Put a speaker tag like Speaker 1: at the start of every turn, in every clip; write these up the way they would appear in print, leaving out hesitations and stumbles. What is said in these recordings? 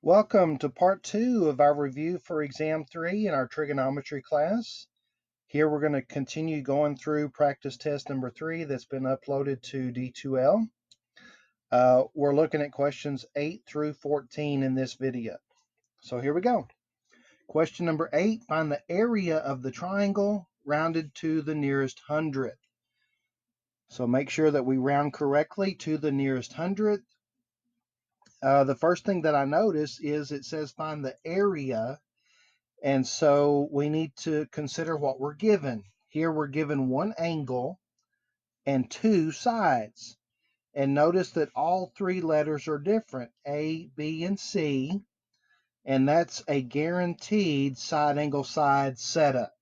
Speaker 1: Welcome to part 2 of our review for exam 3 in our trigonometry class. Here we're going to continue going through practice test number 3 that's been uploaded to D2L. We're looking at questions 8 through 14 in this video. So here we go. Question number 8, find the area of the triangle rounded to the nearest hundredth. So make sure that we round correctly to the nearest hundredth. The first thing that I notice is it says find the area, and so we need to consider what we're given. Here we're given one angle and two sides. And notice that all three letters are different, A, B, and C, and that's a guaranteed side angle side setup.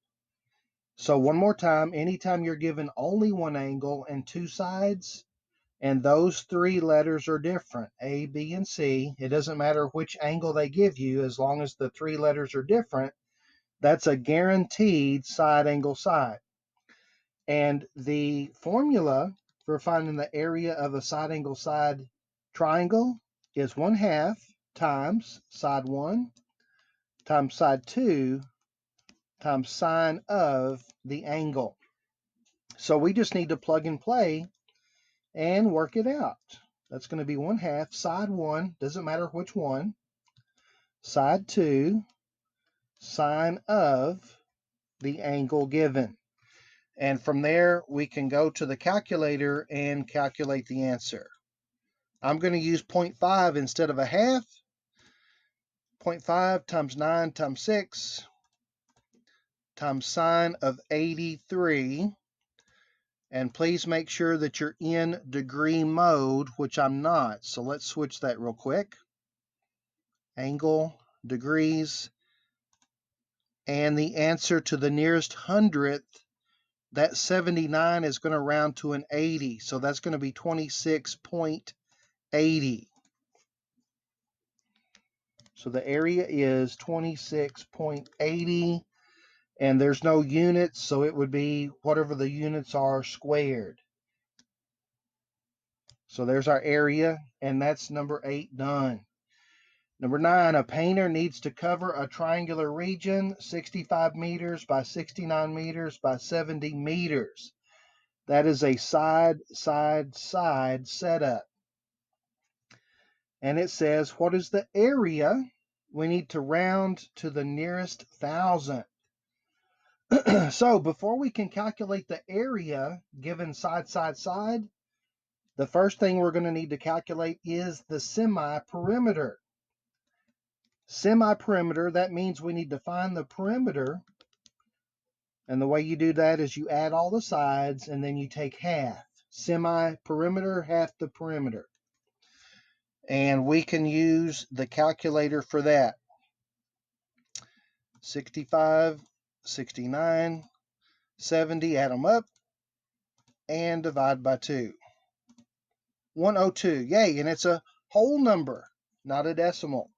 Speaker 1: So one more time, anytime you're given only one angle and two sides, and those three letters are different, A, B, and C. It doesn't matter which angle they give you, as long as the three letters are different, that's a guaranteed side angle side. And the formula for finding the area of a side angle side triangle is 1/2 times side 1 times side 2 times sine of the angle. So we just need to plug and play and work it out. That's going to be 1/2 side 1, doesn't matter which one, side 2, sine of the angle given. And from there, we can go to the calculator and calculate the answer. I'm going to use 0.5 instead of 1/2. 0.5 times 9 times 6 times sine of 83. And please make sure that you're in degree mode, which I'm not. So let's switch that real quick. Angle, degrees, and the answer to the nearest hundredth, that 79 is going to round to an 80. So that's going to be 26.80. So the area is 26.80, and there's no units, so it would be whatever the units are squared. So there's our area, and that's number 8 done. Number 9, a painter needs to cover a triangular region 65 meters by 69 meters by 70 meters. That is a side setup. And it says, what is the area? We need to round to the nearest thousandth. So before we can calculate the area given side, the first thing we're going to need to calculate is the semi-perimeter. Semi-perimeter, that means we need to find the perimeter. And the way you do that is you add all the sides and then you take half. Semi-perimeter, half the perimeter. And we can use the calculator for that. 65, 69, 70, add them up, and divide by 2. 102, yay, and it's a whole number, not a decimal.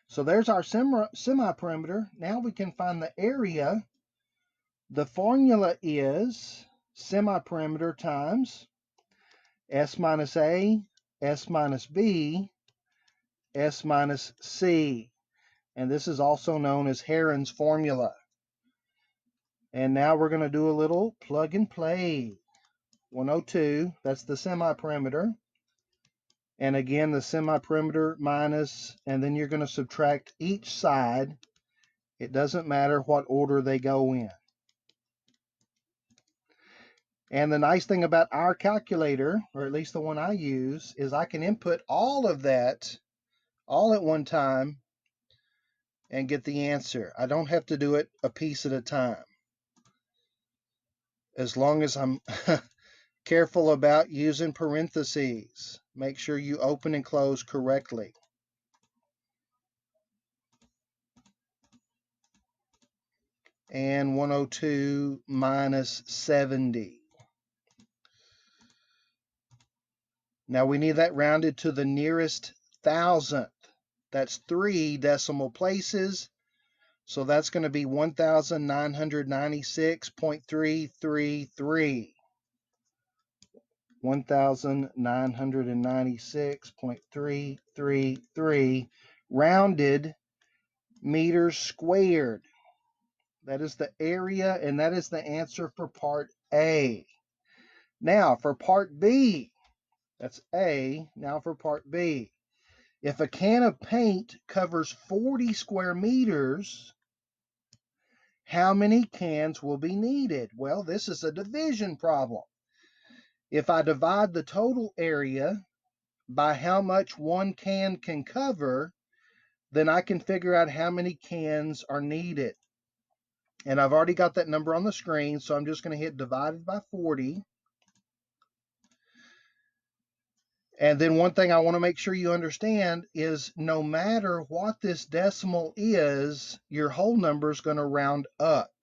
Speaker 1: So there's our semi-perimeter. Now we can find the area. The formula is semi-perimeter times S minus A, S minus B, S minus C. And this is also known as Heron's formula. And now we're going to do a little plug and play. 102, that's the semi-perimeter. And again, the semi-perimeter minus, and then you're going to subtract each side. It doesn't matter what order they go in. And the nice thing about our calculator, or at least the one I use, is I can input all of that all at one time and get the answer. I don't have to do it a piece at a time. As long as I'm careful about using parentheses. Make sure you open and close correctly. And 102 minus 70. Now we need that rounded to the nearest thousandth. That's 3 decimal places. So that's going to be 1,996.333. 1,996.333 rounded meters squared. That is the area, and that is the answer for part A. Now for part B, that's A. Now for part B. If a can of paint covers 40 square meters, how many cans will be needed? Well, this is a division problem. If I divide the total area by how much one can cover, then I can figure out how many cans are needed. And I've already got that number on the screen, so I'm just going to hit divided by 40. And then one thing I want to make sure you understand is no matter what this decimal is, your whole number is going to round up,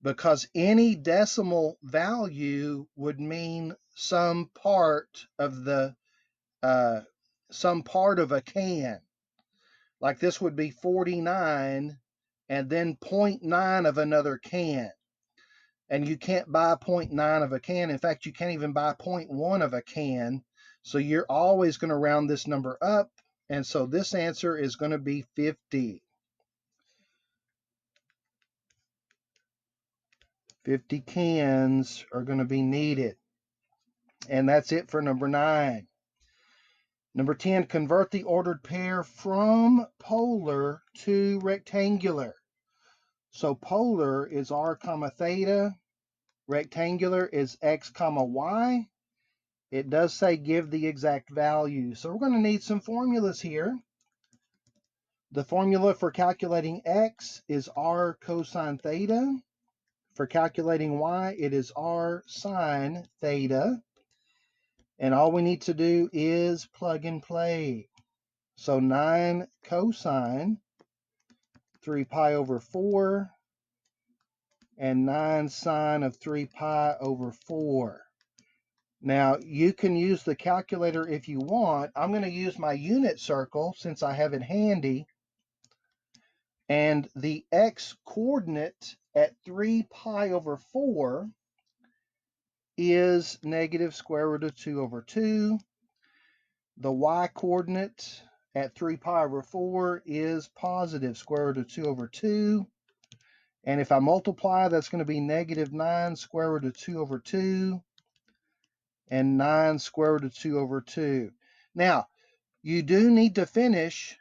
Speaker 1: because any decimal value would mean some part of a can. Like this would be 49 and then 0.9 of another can. And you can't buy 0.9 of a can. In fact, you can't even buy 0.1 of a can. So you're always going to round this number up. And so this answer is going to be 50. 50 cans are going to be needed. And that's it for number 9. Number 10, convert the ordered pair from polar to rectangular. So polar is r comma theta. Rectangular is x comma y. It does say give the exact value. So we're going to need some formulas here. The formula for calculating x is r cosine theta. For calculating y, it is r sine theta. And all we need to do is plug and play. So 9 cosine 3 pi over 4 and 9 sine of 3 pi over 4. Now, you can use the calculator if you want. I'm going to use my unit circle since I have it handy. And the x coordinate at 3 pi over 4 is negative square root of 2 over 2. The y coordinate at 3 pi over 4 is positive square root of 2 over 2. And if I multiply, that's going to be negative 9 square root of 2 over 2. And 9 square root of 2 over 2. Now, you do need to finish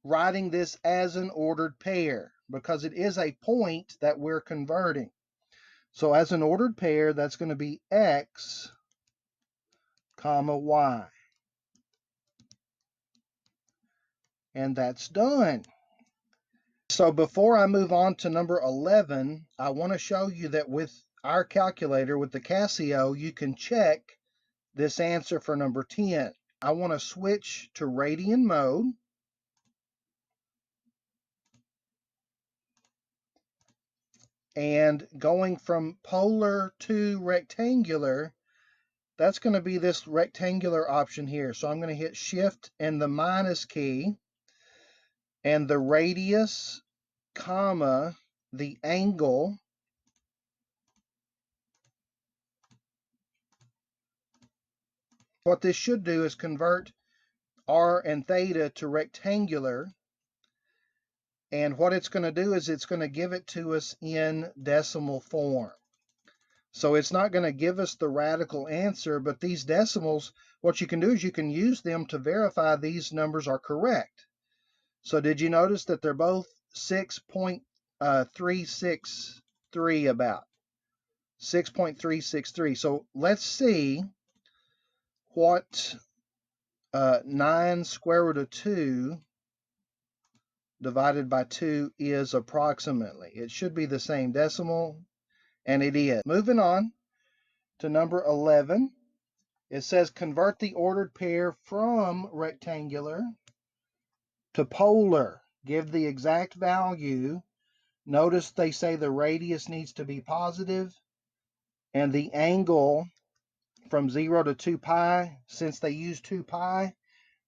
Speaker 1: writing this as an ordered pair because it is a point that we're converting. So as an ordered pair, that's going to be x comma y. And that's done. So before I move on to number 11, I want to show you that with our calculator, with the Casio, you can check this answer for number 10. I want to switch to radian mode. And going from polar to rectangular, that's going to be this rectangular option here. So I'm going to hit shift and the minus key, and the radius, comma, the angle. What this should do is convert r and theta to rectangular. And what it's going to do is it's going to give it to us in decimal form. So it's not going to give us the radical answer, but these decimals, what you can do is you can use them to verify these numbers are correct. So did you notice that they're both 6.363 about? 6.363. So let's see what 9 square root of 2 divided by 2 is approximately. It should be the same decimal, and it is. Moving on to number 11. It says convert the ordered pair from rectangular to polar. Give the exact value. Notice they say the radius needs to be positive and the angle from 0 to 2 pi. Since they use 2 pi,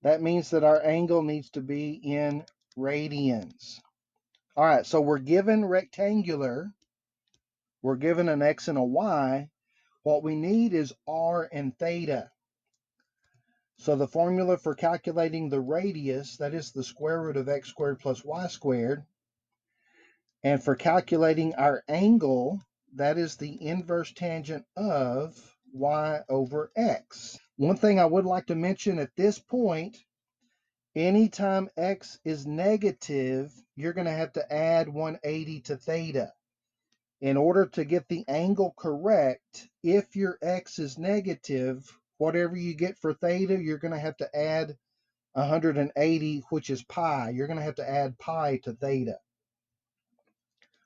Speaker 1: that means that our angle needs to be in radians. All right, so we're given rectangular. We're given an x and a y. What we need is r and theta. So the formula for calculating the radius, that is the square root of x squared plus y squared. And for calculating our angle, that is the inverse tangent of y over x. One thing I would like to mention at this point, anytime x is negative, you're going to have to add 180 to theta. In order to get the angle correct, if your x is negative, whatever you get for theta, you're going to have to add 180, which is pi. You're going to have to add pi to theta.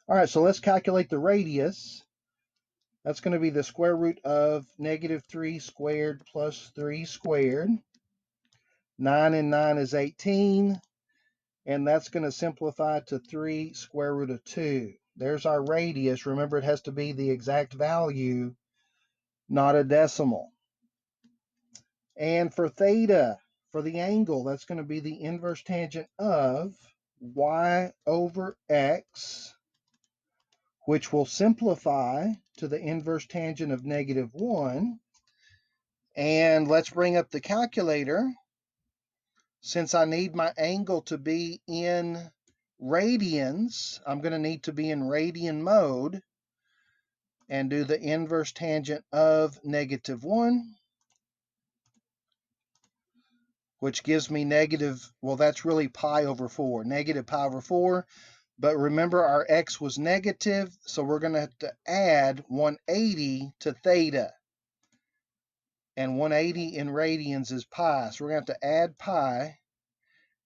Speaker 1: All right, so let's calculate the radius. That's going to be the square root of -3 squared plus 3 squared. 9 and 9 is 18, and that's going to simplify to 3 square root of 2. There's our radius. Remember, it has to be the exact value, not a decimal. And for theta, for the angle, that's going to be the inverse tangent of y over x, which will simplify to the inverse tangent of -1. And let's bring up the calculator. Since I need my angle to be in radians, I'm going to need to be in radian mode and do the inverse tangent of -1, which gives me that's really pi over 4, negative pi over 4. But remember, our x was negative, so we're going to have to add 180 to theta. And 180 in radians is pi, so we're going to have to add pi.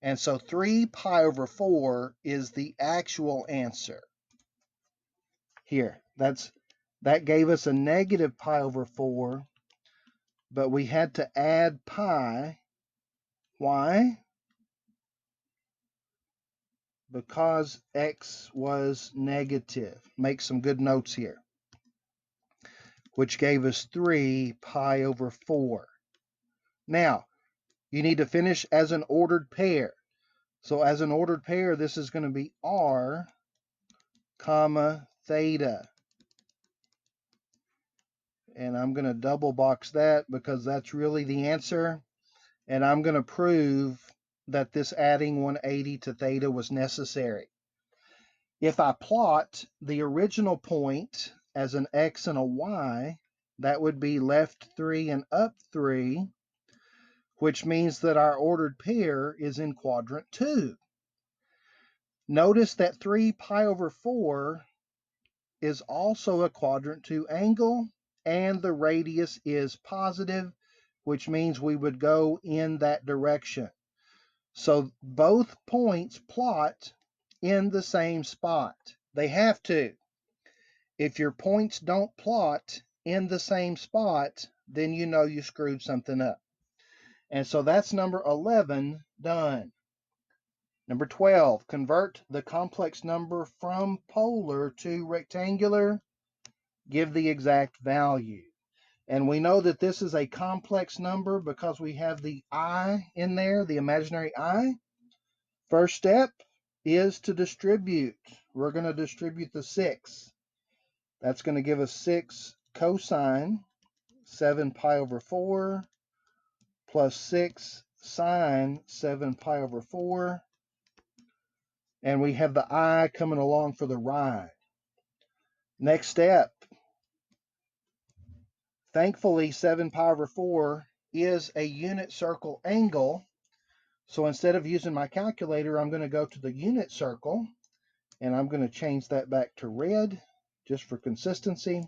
Speaker 1: And so 3 pi over 4 is the actual answer. Here, that gave us a negative pi over 4, but we had to add pi. Why? Because x was negative. Make some good notes here. Which gave us 3 pi over 4. Now, you need to finish as an ordered pair. So as an ordered pair, this is going to be r, comma, theta. And I'm going to double box that because that's really the answer. And I'm going to prove that this adding 180 to theta was necessary. If I plot the original point as an x and a y, that would be left 3 and up 3, which means that our ordered pair is in quadrant 2. Notice that 3 pi over 4 is also a quadrant 2 angle, and the radius is positive, which means we would go in that direction. So both points plot in the same spot. They have to. If your points don't plot in the same spot, then you know you screwed something up. And so that's number 11 done. Number 12, convert the complex number from polar to rectangular. Give the exact value. And we know that this is a complex number because we have the I in there, the imaginary I. First step is to distribute. We're going to distribute the 6. That's going to give us 6 cosine 7 pi over 4 plus 6 sine 7 pi over 4. And we have the I coming along for the ride. Next step. Thankfully, 7 pi over 4 is a unit circle angle. So instead of using my calculator, I'm going to go to the unit circle. And I'm going to change that back to red just for consistency.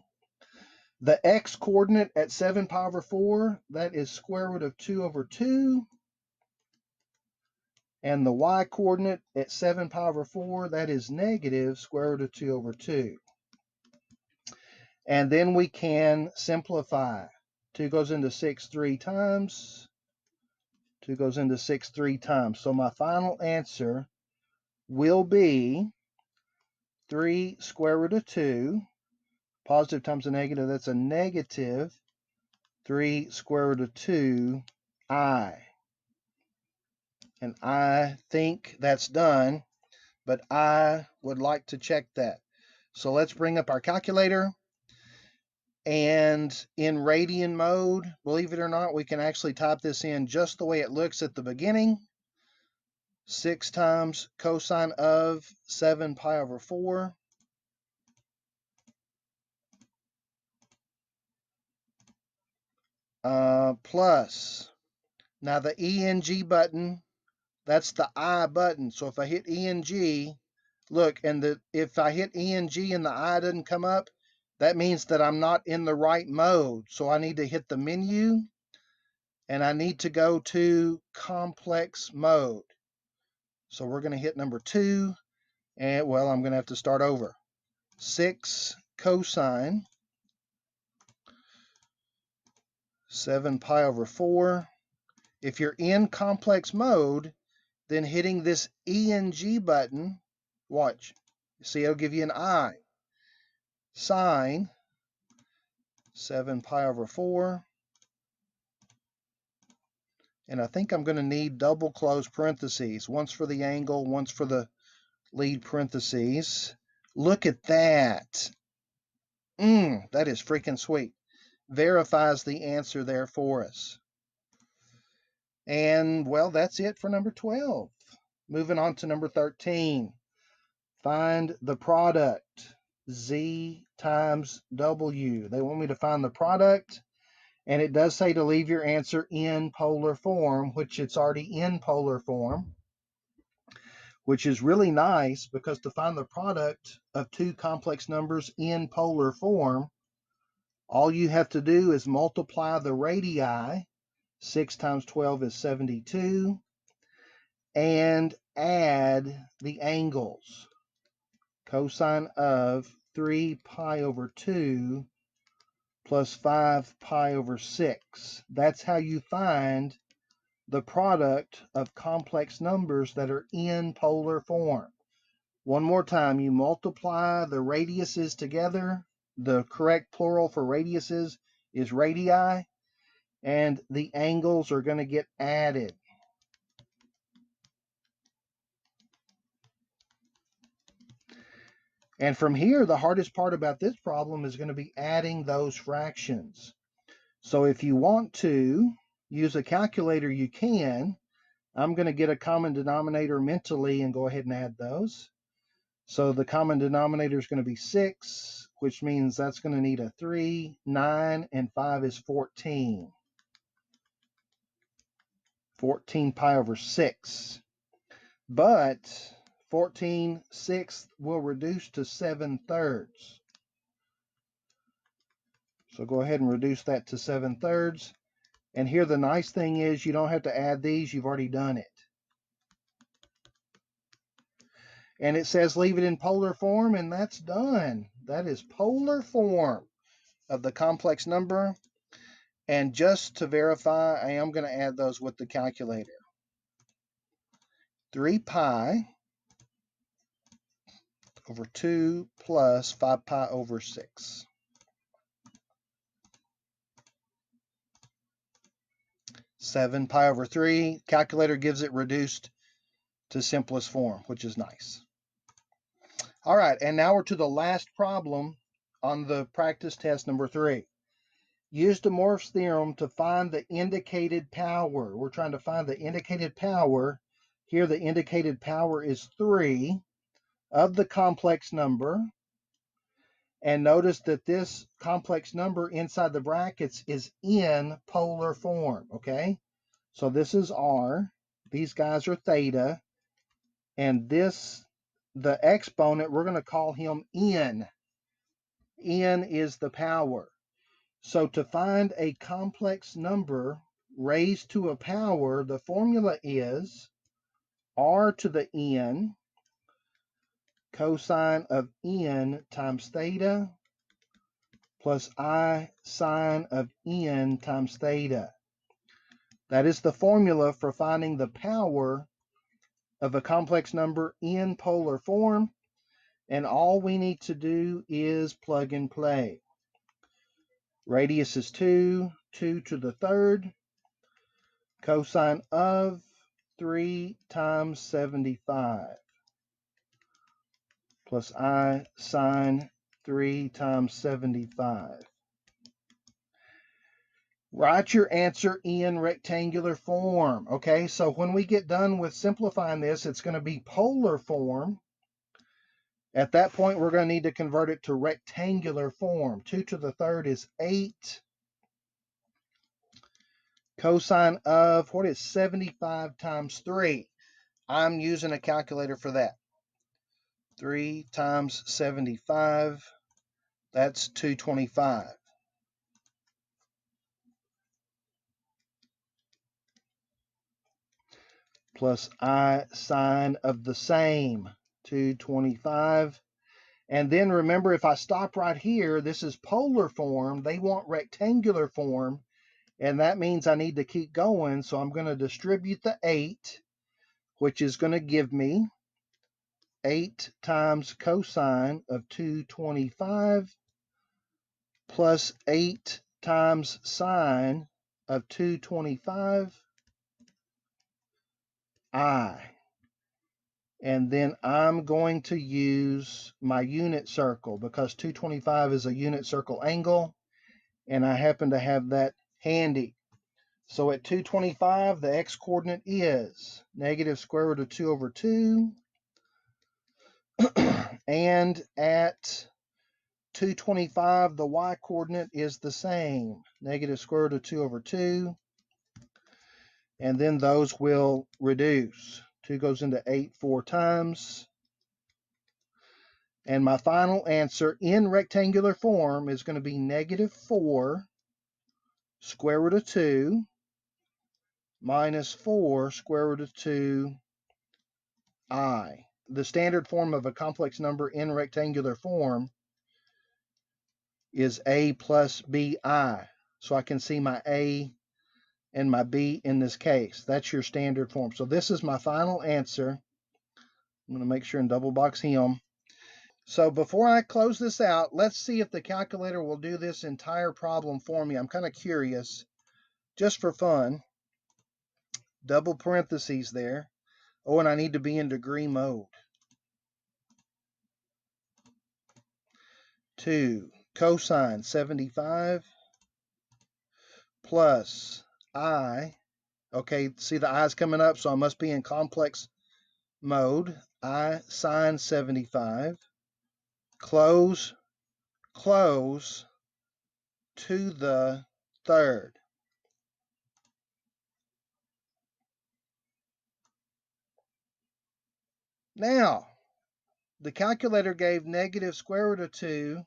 Speaker 1: The x coordinate at 7 pi over 4, that is square root of 2 over 2. And the y coordinate at 7 pi over 4, that is negative square root of 2 over 2. And then we can simplify. 2 goes into 6 3 times. 2 goes into 6 3 times. So my final answer will be 3 square root of 2. Positive times a negative, that's a negative 3 square root of 2 I. And I think that's done, but I would like to check that. So let's bring up our calculator. And in radian mode, believe it or not, we can actually type this in just the way it looks at the beginning. 6 times cosine of 7 pi over 4 plus. Now the ENG button, that's the I button. So if I hit ENG, look, and if I hit ENG and the I doesn't come up, that means that I'm not in the right mode. So I need to hit the menu and I need to go to complex mode. So we're going to hit number 2, and well, I'm going to have to start over. 6 cosine 7 pi over 4. If you're in complex mode, then hitting this ENG button, watch, see, it'll give you an I. Sine 7 pi over 4. And I think I'm going to need double close parentheses, once for the angle, once for the lead parentheses. Look at that. That is freaking sweet. Verifies the answer there for us. And well, that's it for number 12. Moving on to number 13. Find the product, Z times W. They want me to find the product, and it does say to leave your answer in polar form, which it's already in polar form, which is really nice because to find the product of two complex numbers in polar form, all you have to do is multiply the radii. 6 times 12 is 72. And add the angles. Cosine of 3 pi over 2 plus 5 pi over 6. That's how you find the product of complex numbers that are in polar form. One more time, you multiply the radiuses together. The correct plural for radiuses is radii, and the angles are going to get added. And from here, the hardest part about this problem is going to be adding those fractions. So if you want to use a calculator, you can. I'm going to get a common denominator mentally and go ahead and add those. So the common denominator is going to be 6, which means that's going to need a 3, 9, and 5 is 14. 14 pi over 6. But 14/6 will reduce to 7/3. So go ahead and reduce that to 7/3. And here the nice thing is you don't have to add these. You've already done it. And it says leave it in polar form, and that's done. That is polar form of the complex number. And just to verify, I am going to add those with the calculator. 3 pi over 2 plus 5 pi over 6. 7 pi over 3. Calculator gives it reduced to simplest form, which is nice. All right, and now we're to the last problem on the practice test number 3. Use de Morph's theorem to find the indicated power. We're trying to find the indicated power. Here the indicated power is 3 of the complex number. And notice that this complex number inside the brackets is in polar form, okay? So this is R. These guys are theta. And this, the exponent, we're going to call him N. N is the power. So to find a complex number raised to a power, the formula is R to the N cosine of N times theta plus I sine of N times theta. That is the formula for finding the power of a complex number in polar form. And all we need to do is plug and play. Radius is 2, 2 to the third. Cosine of 3 times 75 plus I sine 3 times 75. Write your answer in rectangular form. Okay, so when we get done with simplifying this, it's going to be polar form. At that point, we're going to need to convert it to rectangular form. 2 to the third is 8. Cosine of, what is 75 times 3? I'm using a calculator for that. 3 times 75, that's 225. Plus I sine of the same, 225. And then remember, if I stop right here, this is polar form. They want rectangular form, and that means I need to keep going. So I'm going to distribute the 8, which is going to give me 8 times cosine of 225 plus 8 times sine of 225 I. And then I'm going to use my unit circle because 225 is a unit circle angle, and I happen to have that handy. So at 225, the x-coordinate is negative square root of 2 over 2. And at 225, the y-coordinate is the same, negative square root of 2 over 2. And then those will reduce. 2 goes into 8 4 times. And my final answer in rectangular form is going to be negative 4 square root of 2 minus 4 square root of 2 I. The standard form of a complex number in rectangular form is a plus bi. So I can see my a and my b in this case. That's your standard form. So this is my final answer. I'm going to make sure and double box him. So before I close this out, let's see if the calculator will do this entire problem for me. I'm kind of curious, just for fun. Double parentheses there. Oh, and I need to be in degree mode. 2 cosine 75 plus I. Okay, see the i's coming up, so I must be in complex mode. I sine 75. Close to the third. Now, the calculator gave negative square root of 2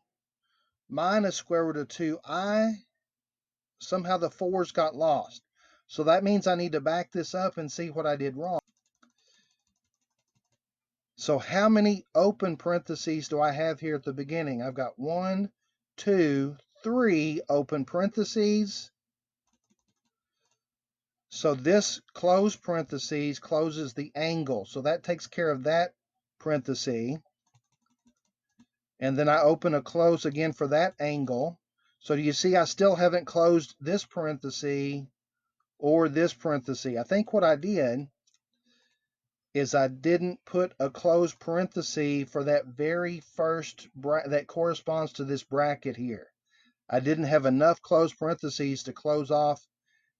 Speaker 1: minus square root of 2i. Somehow the 4's got lost. So that means I need to back this up and see what I did wrong. So how many open parentheses do I have here at the beginning? I've got 1, 2, 3 open parentheses. So this close parentheses closes the angle. So that takes care of that parenthesis. And then I open a close again for that angle. So do you see I still haven't closed this parenthesis or this parenthesis? I think what I did is I didn't put a closed parenthesis for that very first that corresponds to this bracket here. I didn't have enough closed parentheses to close off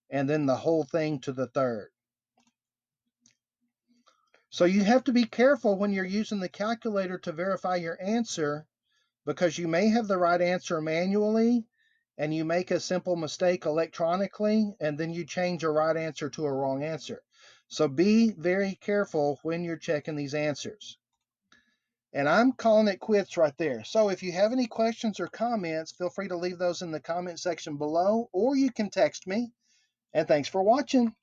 Speaker 1: and then the whole thing to the third. So you have to be careful when you're using the calculator to verify your answer, because you may have the right answer manually and you make a simple mistake electronically and then you change a right answer to a wrong answer. So be very careful when you're checking these answers. And I'm calling it quits right there. So if you have any questions or comments, feel free to leave those in the comment section below, or you can text me. And thanks for watching.